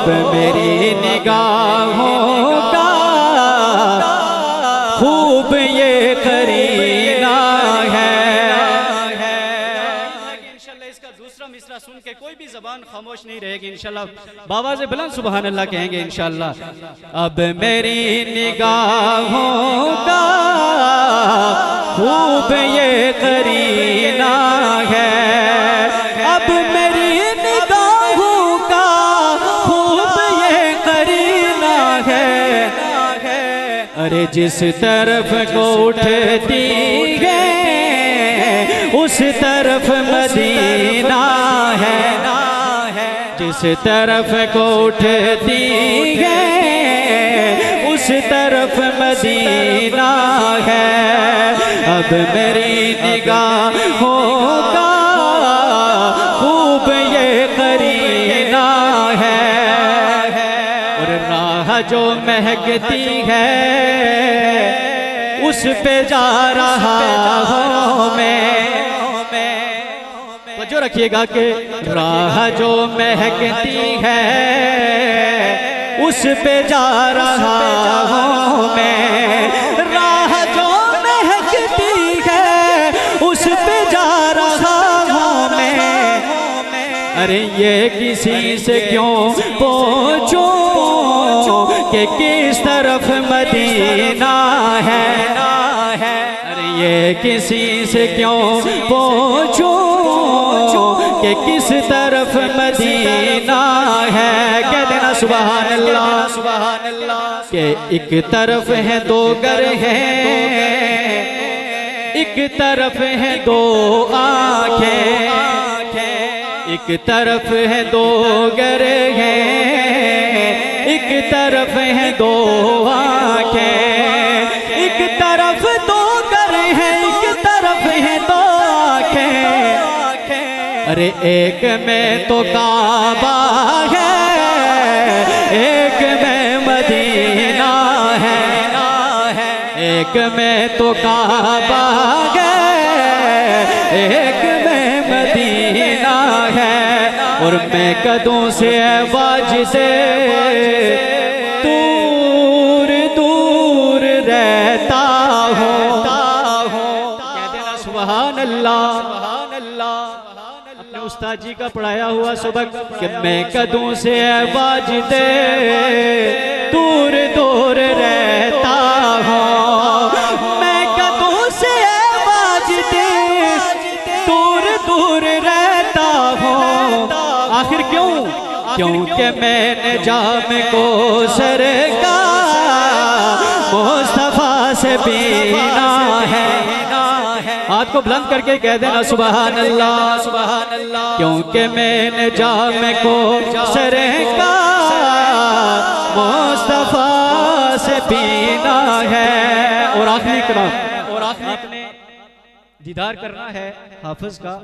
अब मेरी निगाहों का खूब ये करीना है। इंशाल्लाह इसका दूसरा मिसरा सुन के कोई भी ज़बान खामोश नहीं रहेगी इंशाल्लाह। बाबा से बुलंद सुभान अल्लाह कहेंगे इंशाल्लाह। अब मेरी निगाहों का खूब ये करीना है। अब मेरी निगाहों का खूब ये करीना है। अरे जिस तरफ को उठती है उस तरफ मदीना है। जिस तरफ को उठती है उस तरफ मदीना है। अब मेरी निगाहों का खूब ये करीना है। और राह जो महकती है उस पे जा रहा हूँ मैं। तो जो रखिएगा कि राह जो महकती है उस पे जा रहा हूँ मैं। राह जो महकती है उस पे जा रहा हूँ मैं। अरे ये किसी से क्यों पूछूं कि किस तरफ मदीना है। अरे ये किसी से क्यों पूछूं कि किस तरफ मदीना है। कह देना सुभान अल्लाह सुभान अल्लाह। के एक तरफ है दो घर हैं, एक तरफ है दो आंखें। एक तरफ है दो घर हैं, एक तरफ है दो आंखें। एक तरफ दो घर हैं, एक तरफ है दो आंखें। अरे एक में तो काबा है, एक में मदीना है। एक में तो काबा है, एक में मदीना है। और मैं कदों से आवाज से दूर दूर रहता हूँ। कह देना सुभान अल्लाह। अपने उस्ताद जी का पढ़ाया हुआ सबक कि मैं कदों से आवाज दे दूर दूर रहता हूँ। मैं कदों से आवाज दे दूर दूर रहता हूँ। आखिर क्यों? क्योंकि मैंने जाम को सरकार मुस्तफा से पीना है। हाथ को बुलंद करके कह देना सुभान अल्लाह सुभान अल्लाह। क्योंकि मैंने जाम को सरकार मुस्तफा से पीना है। और आखिरी कलाम, और आखिरी अपने दीदार करना है हाफिज का।